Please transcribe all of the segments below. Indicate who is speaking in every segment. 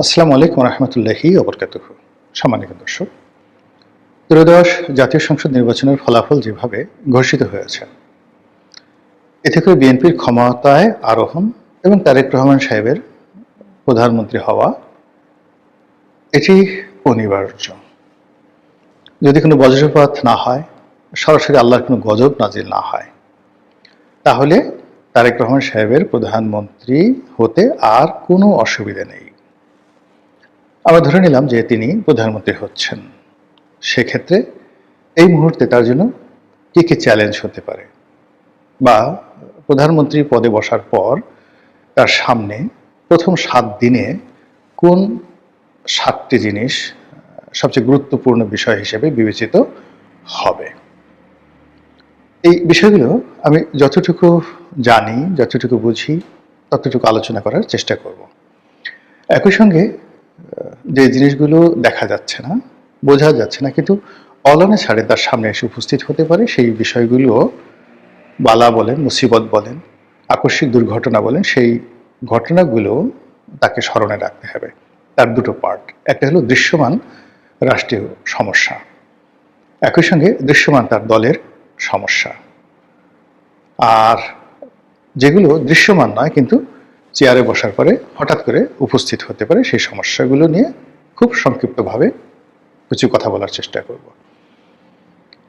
Speaker 1: আসসালামু আলাইকুম রহমতুল্লাহি ওবরকাতুহু। সম্মানিত দর্শক, ত্রয়োদশ জাতীয় সংসদ নির্বাচনের ফলাফল যেভাবে ঘোষিত হয়েছে, এতে করে বিএনপির ক্ষমতায় আরোহণ এবং তারেক রহমান সাহেবের প্রধানমন্ত্রী হওয়া এটি অনিবার্য। যদি কোনো বজ্রপাত না হয়, সরাসরি আল্লাহর কোনো গজব নাজিল না হয়, তাহলে তারেক রহমান সাহেবের প্রধানমন্ত্রী হতে আর কোনো অসুবিধা নেই। আমরা ধরে নিলাম যে তিনি প্রধানমন্ত্রী হচ্ছেন। সেক্ষেত্রে এই মুহূর্তে তার জন্য কী কী চ্যালেঞ্জ হতে পারে, বা প্রধানমন্ত্রী পদে বসার পর তার সামনে প্রথম 7 দিনে কোন 7টি জিনিস সবচেয়ে গুরুত্বপূর্ণ বিষয় হিসেবে বিবেচিত হবে। এই বিষয়গুলো আমি যতটুকু জানি, যতটুকু বুঝি, ততটুকু আলোচনা করার চেষ্টা করব। একই সঙ্গে যে জিনিসগুলো দেখা যাচ্ছে না, বোঝা যাচ্ছে না, কিন্তু অলানে ছাড়ে তার সামনে এসে উপস্থিত হতে পারে, সেই বিষয়গুলো বালা বলেন, মুসিবত বলেন, আকস্মিক দুর্ঘটনা বলেন, সেই ঘটনাগুলো তাকে স্মরণে রাখতে হবে। তার দুটো পার্ট, একটা হলো দৃশ্যমান রাষ্ট্রীয় সমস্যা, একই সঙ্গে দৃশ্যমান তার দলের সমস্যা। আর যেগুলো দৃশ্যমান নয় কিন্তু চেয়ারে বসার পরে হঠাৎ করে উপস্থিত হতে পারে, সেই সমস্যাগুলো নিয়ে খুব সংক্ষিপ্তভাবে কিছু কথা বলার চেষ্টা করব।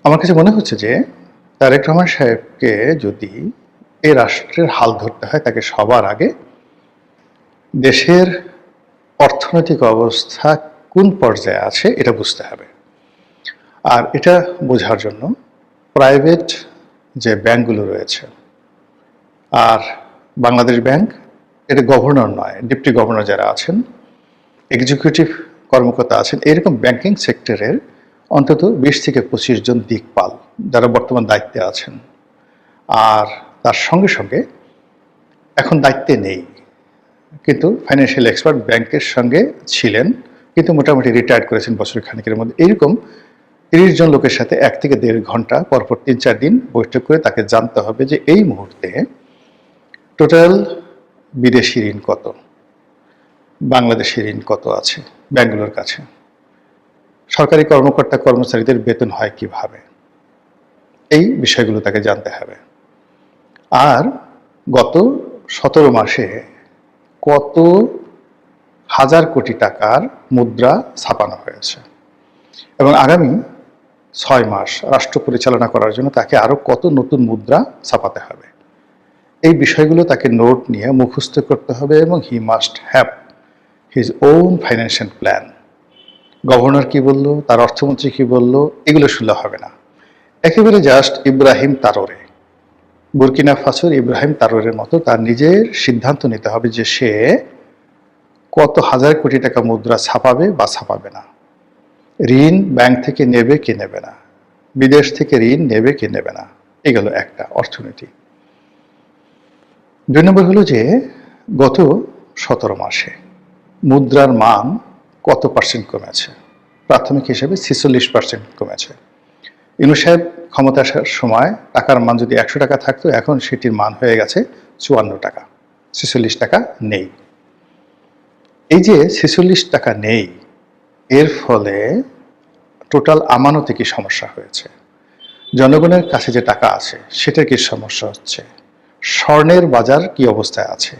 Speaker 1: আমার কাছে মনে হচ্ছে যে তারেক রহমান সাহেবকে যদি এই রাষ্ট্রের হাল ধরতে হয়, তাকে সবার আগে দেশের অর্থনৈতিক অবস্থা কোন পর্যায়ে আছে এটা বুঝতে হবে। আর এটা বোঝার জন্য প্রাইভেট যে ব্যাংকগুলো রয়েছে, আর বাংলাদেশ ব্যাংক, এটা গভর্নর নয়, ডেপুটি গভর্নর যারা আছেন, এক্সিকিউটিভ কর্মকর্তা আছেন, এরকম ব্যাংকিং সেক্টরের অন্তত 20 থেকে 25 জন দিকপাল যারা বর্তমান দায়িত্বে আছেন। আর তার সঙ্গে সঙ্গে এখন দায়িত্বে নেই, কিন্তু ফাইন্যান্সিয়াল এক্সপার্ট ব্যাংকের সঙ্গে ছিলেন, কিন্তু মোটামুটি রিটায়ার্ড করেছেন বছর খানিকের মধ্যে। এরকম 30 জন লোকের সাথে 1 থেকে 1.5 ঘন্টা পরপর 3-4 দিন বৈঠক করে তাকে জানতে হবে যে এই মুহূর্তে টোটাল বিদেশি ঋণ কত, বাংলাদেশি ঋণ কত আছে ব্যাংকগুলোর কাছে, সরকারি কর্মকর্তা কর্মচারীদের বেতন হয় কিভাবে, এই বিষয়গুলো তাকে জানতে হবে। আর গত 17 মাসে কত হাজার কোটি টাকার মুদ্রা ছাপানো হয়েছে, এবং আগামী 6 মাস রাষ্ট্র পরিচালনা করার জন্য তাকে আরো কত নতুন মুদ্রা ছাপাতে হবে, এই বিষয়গুলো তাকে নোট নিয়ে মুখস্থ করতে হবে। এবং he must have his own financial plan. Governor কি বলল, তার অর্থমন্ত্রী কি বলল, এগুলো শুনলে হবে না। একেবারে জাস্ট ইব্রাহিম তারোরে, বুরকিনা ফাসোর ইব্রাহিম তারোরের মতো তার নিজের সিদ্ধান্ত নিতে হবে যে সে কত হাজার কোটি টাকা মুদ্রা ছাপাবে বা ছাপাবে না, ঋণ ব্যাংক থেকে নেবে কি নেবে না, বিদেশ থেকে ঋণ নেবে কি নেবে না। এগুলো একটা অর্থনীতি। 2 নম্বর হলো যে গত 17 মাসে মুদ্রার মান কত পার্সেন্ট কমেছে। প্রাথমিক হিসেবে 46% কমেছে। ইউনূস সাহেব ক্ষমতা আসার সময় টাকার মান যদি 100 টাকা থাকতো, এখন সেটির মান হয়ে গেছে 54 টাকা, 46 টাকা নেই। এই যে 46 টাকা নেই, এর ফলে টোটাল আমানতে কি সমস্যা হয়েছে, জনগণের কাছে যে টাকা আছে সেটার কি সমস্যা হচ্ছে, স্বর্ণের বাজার কি অবস্থায় আছে,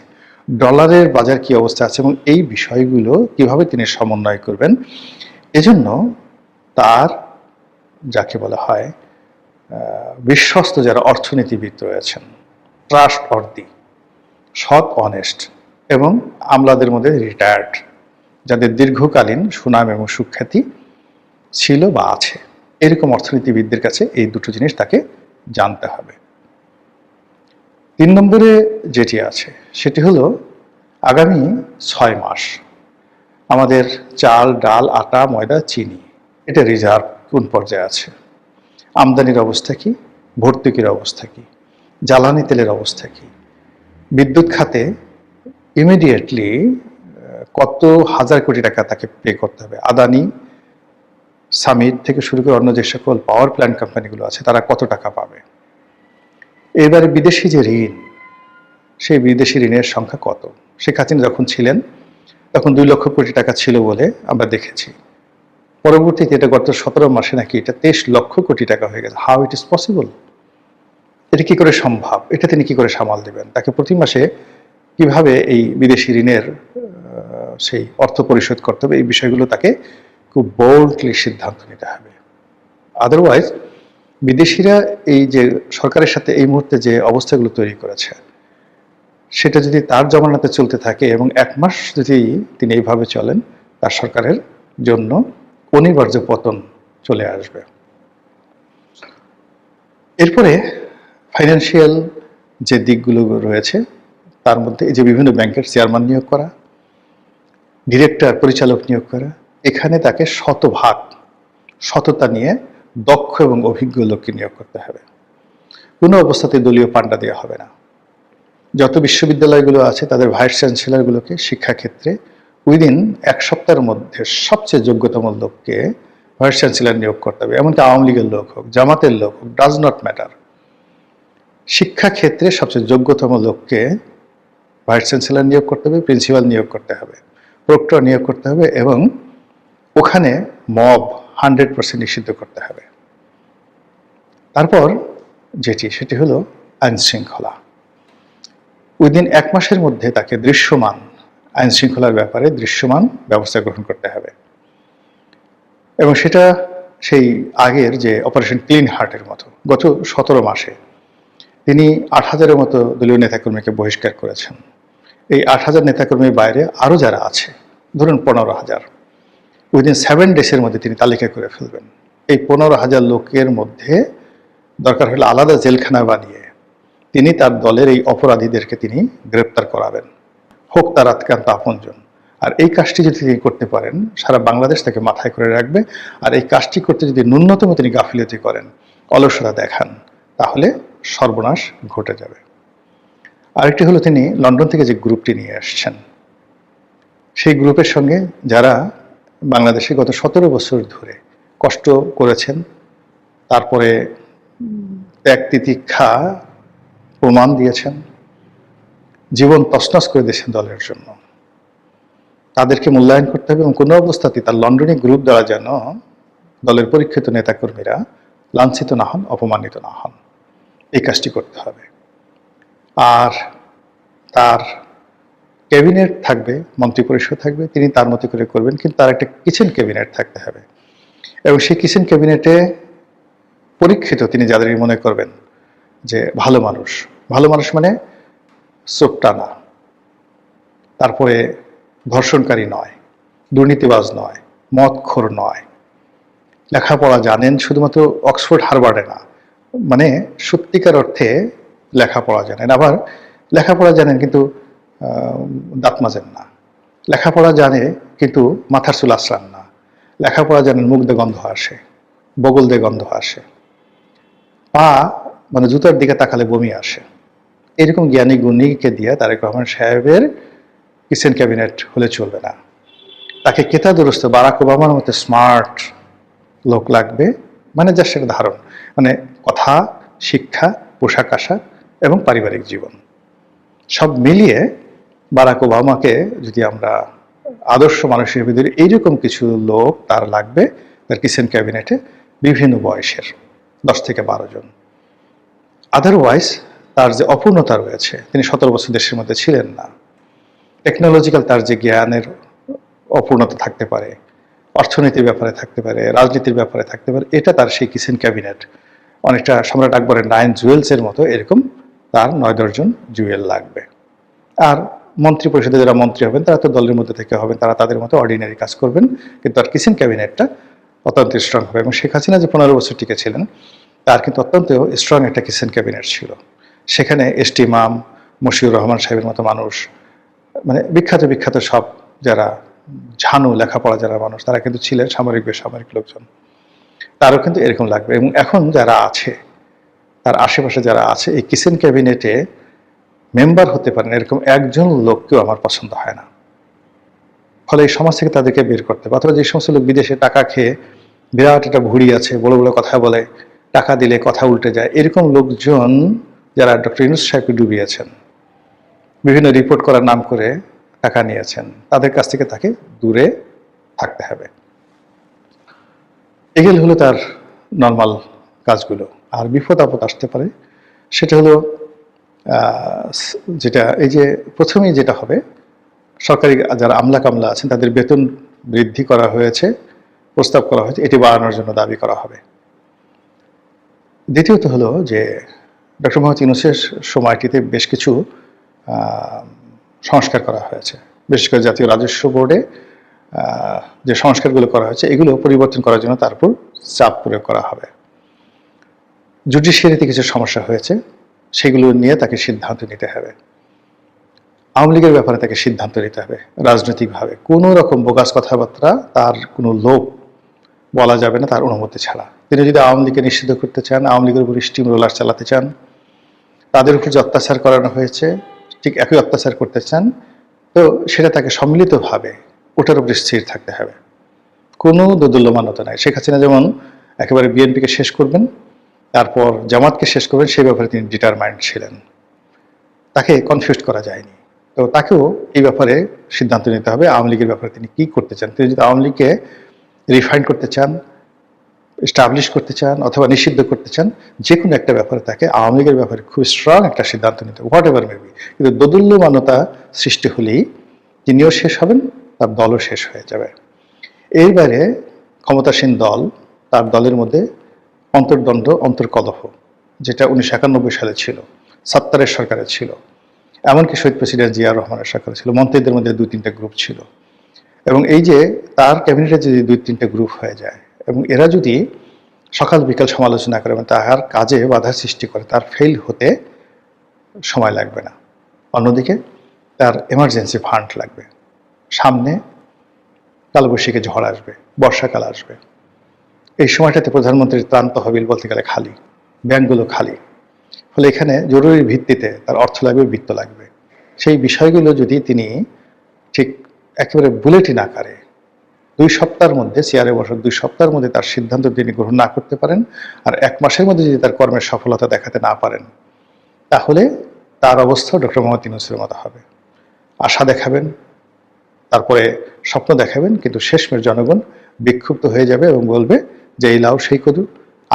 Speaker 1: ডলারের বাজার কি অবস্থায় আছে, এবং এই বিষয়গুলো কিভাবে তিনি সমন্বয় করবেন। এজন্য তার যাকে বলা হয় বিশ্বস্ত যারা অর্থনীতিবিদ রয়েছেন, ট্রাস্ট অর্দি, সৎ, অনেস্ট এবং আমলাদের মধ্যে রিটায়ার্ড, যাদের দীর্ঘকালীন সুনাম এবং সুখ্যাতি ছিল বা আছে, এরকম অর্থনীতিবিদদের কাছে এই দুটো জিনিস তাকে জানতে হবে। 3 নম্বরে যেটি আছে সেটি হলো আগামী 6 মাস আমাদের চাল, ডাল, আটা, ময়দা, চিনি, এটা রিজার্ভ কোন পর্যায়ে আছে, আমদানির অবস্থা কি, ভর্তুকির অবস্থা কি, জ্বালানি তেলের অবস্থা কি, বিদ্যুৎ খাতে ইমিডিয়েটলি কত হাজার কোটি টাকা তাকে পে করতে হবে, আদানি, সামিট থেকে শুরু করে অন্য যে সকল পাওয়ার প্ল্যান্ট কোম্পানিগুলো আছে তারা কত টাকা পাবে। এবারে বিদেশি যে ঋণ, সেই বিদেশি ঋণের সংখ্যা কত। শেখ হাসিনা যখন ছিলেন তখন 2 লক্ষ কোটি টাকা ছিল বলে আমরা দেখেছি। পরবর্তীতে এটা গত 17 মাসে নাকি এটা 23 লক্ষ কোটি টাকা হয়ে গেছে। How it is possible? এটা কি করে সম্ভব? এটা তিনি কি করে সামাল দেবেন? তাকে প্রতি মাসে কিভাবে এই বিদেশি ঋণের সেই অর্থ পরিশোধ করতে হবে, এই বিষয়গুলো তাকে খুব বোল্ডলি সিদ্ধান্ত নিতে হবে। আদারওয়াইজ বিদেশিরা এই যে সরকারের সাথে এই মুহূর্তে যে অবস্থাগুলো তৈরি করেছে, সেটা যদি তার জমানাতে চলতে থাকে এবং 1 মাস যদি তিনি এইভাবে চলেন, তার সরকারের জন্য অনিবার্য পতন চলে আসবে। এরপরে ফাইন্যান্সিয়াল যে দিকগুলো রয়েছে তার মধ্যে এই যে বিভিন্ন ব্যাংকের চেয়ারম্যান নিয়োগ করা, ডিরেক্টর পরিচালক নিয়োগ করা, এখানে তাকে শতভাগ সততা নিয়ে দক্ষ এবং অভিজ্ঞ লোককে নিয়োগ করতে হবে। কোনো অবস্থাতে দলীয় পান্ডা দেওয়া হবে না। যত বিশ্ববিদ্যালয়গুলো আছে তাদের ভাইস চ্যান্সেলরগুলোকে শিক্ষাক্ষেত্রে উইদিন 1 সপ্তাহের মধ্যে সবচেয়ে যোগ্যতম লোককে ভাইস চ্যান্সেলর নিয়োগ করতে হবে। এমনকি আওয়ামী লীগের লোক হোক, জামাতের লোক হোক, ডাজ নট ম্যাটার। শিক্ষাক্ষেত্রে সবচেয়ে যোগ্যতম লোককে ভাইস চ্যান্সেলর নিয়োগ করতে হবে, প্রিন্সিপাল নিয়োগ করতে হবে, প্রক্টর নিয়োগ করতে হবে এবং ওখানে মব 100% নিষিদ্ধ করতে হবে। তারপর সেটি হলো আইন শৃঙ্খলা। উইদিন 1 মাসের মধ্যে তাকে দৃশ্যমান আইন শৃঙ্খলার ব্যাপারে দৃশ্যমান ব্যবস্থা গ্রহণ করতে হবে এবং সেটা সেই আগের যে অপারেশন ক্লিন হার্টের মতো। গত 17 মাসে তিনি 8,000-এর মতো দলীয় নেতাকর্মীকে বহিষ্কার করেছেন। এই 8,000 নেতাকর্মীর বাইরে আরও যারা আছে, ধরুন 15,000, উইদিন 7 ডেজের মধ্যে তিনি তালিকা করে ফেলবেন। এই 15,000 লোকের মধ্যে দরকার হলে আলাদা জেলখানা বানিয়ে তিনি তার দলের এই অপরাধীদেরকে তিনি গ্রেপ্তার করাবেন, হোক তার আত্মীয় আপনজন। আর এই কাজটি যদি তিনি করতে পারেন, সারা বাংলাদেশ তাকে মাথায় করে রাখবে। আর এই কাজটি করতে যদি ন্যূনতম তিনি গাফিলতি করেন, অলসতা দেখান, তাহলে সর্বনাশ ঘটে যাবে। আরেকটি হলো তিনি লন্ডন থেকে যে গ্রুপটি নিয়ে আসছেন, সেই গ্রুপের সঙ্গে যারা বাংলাদেশে গত 17 বছর ধরে কষ্ট করেছেন, তারপরে ত্যাগ তিতিক্ষা প্রমাণ দিয়েছেন, জীবন তছনছ করে দিয়েছেন দলের জন্য, তাদেরকে মূল্যায়ন করতে হবে এবং কোনো অবস্থাতেই তার লন্ডনে গ্রুপ দ্বারা যেন দলের পরীক্ষিত নেতাকর্মীরা লাঞ্ছিত না হন, অপমানিত না হন, এই কাজটি করতে হবে। আর তার ক্যাবিনেট থাকবে, মন্ত্রিপরিষদ থাকবে, তিনি তার মতো করে করবেন, কিন্তু তার একটা কিচেন ক্যাবিনেট থাকতে হবে এবং সেই কিচেন ক্যাবিনেটে পরীক্ষিত তিনি যাদের মনে করবেন যে ভালো মানুষ, ভালো মানুষ মানে চোটটা না, তারপরে ধর্ষণকারী নয়, দুর্নীতিবাজ নয়, মদখোর নয়, লেখাপড়া জানেন শুধুমাত্র অক্সফোর্ড হার্ভার্ডে না, মানে সত্যিকার অর্থে লেখাপড়া জানেন। আবার লেখাপড়া জানেন কিন্তু দাঁত মাজেন না, লেখাপড়া জানে কিন্তু মাথার চুল আঁচড়ান না, লেখাপড়া জানেন মুখ দিয়ে গন্ধ আসে, বগল দিয়ে গন্ধ আসে, পা মানে জুতার দিকে তাকালে বমি আসে। এরকম জ্ঞানী গুণীকে দিয়ে তারেক রহমান সাহেবের কিচেন ক্যাবিনেট হলে চলবে না। তাকে কেতাদুরস্ত বারাক ওবামার মতো স্মার্ট লোক লাগবে, মানে যার সেটা ধারণ, মানে কথা, শিক্ষা, পোশাক আশাক এবং পারিবারিক জীবন সব মিলিয়ে বারাক ওবামাকে যদি আমরা আদর্শ মানুষের ভিতরে এইরকম কিছু লোক তার লাগবে তার কিচেন ক্যাবিনেটে, বিভিন্ন বয়সের 10 থেকে 12 জন। আদারওয়াইজ তার যে অপূর্ণতা রয়েছে, তিনি 17 বছর দেশের মধ্যে ছিলেন না, টেকনোলজিক্যাল তার যে জ্ঞানের অপূর্ণতা থাকতে পারে, অর্থনীতির ব্যাপারে থাকতে পারে, রাজনীতির ব্যাপারে থাকতে পারে, এটা তার সেই কিচেন ক্যাবিনেট অনেকটা সম্রাট আকবরের 9 জুয়েলসের মতো, এরকম তার 9-10 জন জুয়েল লাগবে। আর মন্ত্রী পরিষদে যারা মন্ত্রী হবেন তারা তো দলের মধ্যে থেকে হবেন, তারা তাদের মতো অর্ডিনারি কাজ করবেন, কিন্তু তার কিচেন ক্যাবিনেটটা অত্যন্ত স্ট্রং হবে। এবং শেখ হাসিনা যে 15 বছর টিকে ছিলেন, তার কিন্তু অত্যন্ত স্ট্রং একটা কিচেন ক্যাবিনেট ছিল। সেখানে এসটি ইমাম, মশিউর রহমান সাহেবের মতো মানুষ, মানে বিখ্যাত বিখ্যাত সব যারা ঝানু লেখাপড়া যারা মানুষ, তারা কিন্তু ছিলেন সামরিক বেসামরিক লোকজন। তারও কিন্তু এরকম লাগবে। এবং এখন যারা আছে, তার আশেপাশে যারা আছে, এই কিচেন ক্যাবিনেটে মেম্বার হতে পারেন এরকম একজন লোককেও আমার পছন্দ হয় না। ফলে এই সমাজ থেকে তাদেরকে বের করতে হবে। অথবা যে সমস্ত লোক বিদেশে টাকা খেয়ে বিরাট একটা ভুঁড়ি আছে, বড় বড় কথা বলে, টাকা দিলে কথা উল্টে যায়, এরকম লোকজন যারা ডক্টর ইউনূস সাহেবকে ডুবিয়েছেন, বিভিন্ন রিপোর্ট করার নাম করে টাকা নিয়েছেন, তাদের কাছ থেকে তাকে দূরে থাকতে হবে। এগুলো হলো তার নর্মাল কাজগুলো। আর বিপদ আপদ আসতে পারে, সেটা হলো যেটা এই যে প্রথমেই যেটা হবে, সরকারি যারা আমলা কামলা আছেন তাদের বেতন বৃদ্ধি করা হয়েছে, প্রস্তাব করা হয়েছে, এটি বাড়ানোর জন্য দাবি করা হবে। দ্বিতীয়ত হলো যে ডক্টর মোহাম্মদ ইউনূসের সময়টিতে বেশ কিছু সংস্কার করা হয়েছে, বিশেষ করে জাতীয় রাজস্ব বোর্ডে যে সংস্কারগুলো করা হয়েছে এগুলো পরিবর্তন করার জন্য তার উপর চাপ প্রয়োগ করা হবে। জুডিশিয়ারিতে কিছু সমস্যা হয়েছে, সেগুলো নিয়ে তাকে সিদ্ধান্ত নিতে হবে। আওয়ামী লীগের ব্যাপারে তাকে সিদ্ধান্ত নিতে হবে রাজনৈতিকভাবে। কোনো রকম বোগাস কথাবার্তা, তার কোনো লোক বলা যাবে না তার অনুমতি ছাড়া। তিনি যদি আওয়ামী লীগকে নিষিদ্ধ করতে চান, আওয়ামী লীগের উপর স্টিম রোলার চালাতে চান, তাদের উপর যে অত্যাচার করানো হয়েছে ঠিক একই অত্যাচার করতে চান, তো সেটা তাকে সম্মিলিতভাবে ওটার উপর স্থির থাকতে হবে। কোনো দোদুল্যমানতা নাই। শেখ হাসিনা যেমন একেবারে বিএনপিকে শেষ করবেন, তারপর জামাতকে শেষ করবেন, সেই ব্যাপারে তিনি ডিটারমাইন্ড ছিলেন, তাকে কনফিউজ করা যায়নি। তো তাকেও এই ব্যাপারে সিদ্ধান্ত নিতে হবে আওয়ামী লীগের ব্যাপারে তিনি কি করতে চান। তিনি যদি আওয়ামী লীগকে রিফাইন করতে চান, এস্টাবলিশ করতে চান, অথবা নিষিদ্ধ করতে চান, যে কোনো একটা ব্যাপারে তাকে আওয়ামী লীগের ব্যাপারে খুব স্ট্রং একটা সিদ্ধান্ত নিতে হবে, হোয়াট এভার মেবি। কিন্তু দোদুল্যমানতা সৃষ্টি হলেই তিনিও শেষ হবেন, তার দলও শেষ হয়ে যাবে। এর বাইরে ক্ষমতাসীন দল, তার দলের মধ্যে অন্তর্দ্বন্দ্ব, অন্তর্কলহ, যেটা 1991 সালে ছিল, সত্তরের সরকারে ছিল, এমনকি শহীদ প্রেসিডেন্ট জিয়াউর রহমানের সরকারে ছিল। মন্ত্রীদের মধ্যে 2-3টা গ্রুপ ছিল, এবং এই যে তার ক্যাবিনেটে যদি 2-3টা গ্রুপ হয়ে যায় এবং এরা যদি সকাল বিকাল সমালোচনা করে এবং তাহার কাজে বাধা সৃষ্টি করে, তার ফেল হতে সময় লাগবে না। অন্যদিকে তার এমার্জেন্সি ফান্ড লাগবে। সামনে কালবৈশাখী ঝড় আসবে, বর্ষাকাল আসবে, এই সময়টাতে প্রধানমন্ত্রীর ত্রাণ তহবিল বলতে গেলে খালি, ব্যাংকগুলো খালি। ফলে এখানে জরুরি ভিত্তিতে তার অর্থ লাগবে, বিত্ত লাগবে। সেই বিষয়গুলো যদি তিনি ঠিক একেবারে বুলেটিন আকারে 2 সপ্তাহের মধ্যে, চেয়ারে বসার 2 সপ্তাহের মধ্যে তার সিদ্ধান্ত তিনি গ্রহণ না করতে পারেন, আর 1 মাসের মধ্যে যদি তার কর্মের সফলতা দেখাতে না পারেন, তাহলে তার অবস্থা ডক্টর মোহাম্মদ ইউনূসের মতো হবে। আশা দেখাবেন, তারপরে স্বপ্ন দেখাবেন, কিন্তু শেষমেশ জনগণ বিক্ষুব্ধ হয়ে যাবে এবং বলবে যে এই লাউ সেই কদু,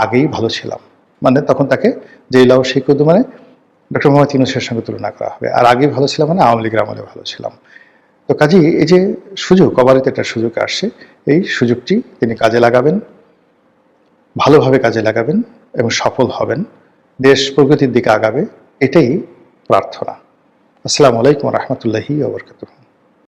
Speaker 1: আগেই ভালো ছিলাম। মানে তখন তাকে যে এই লাউ সেই কদু মানে ডক্টর মোহাম্মদ ইউনূসের সঙ্গে তুলনা করা হবে। আর আগেই ভালো ছিলাম মানে আওয়ামী লীগের আমলে ভালো ছিলাম। তো কাজেই এই যে সুযোগ, অবারিত একটা সুযোগ আসছে, এই সুযোগটি তিনি কাজে লাগাবেন, ভালোভাবে কাজে লাগাবেন এবং সফল হবেন, দেশ প্রগতির দিকে আগাবে, এটাই প্রার্থনা। আসসালামু আলাইকুম ওয়া রাহমাতুল্লাহি ওয়া বারাকাতুহু।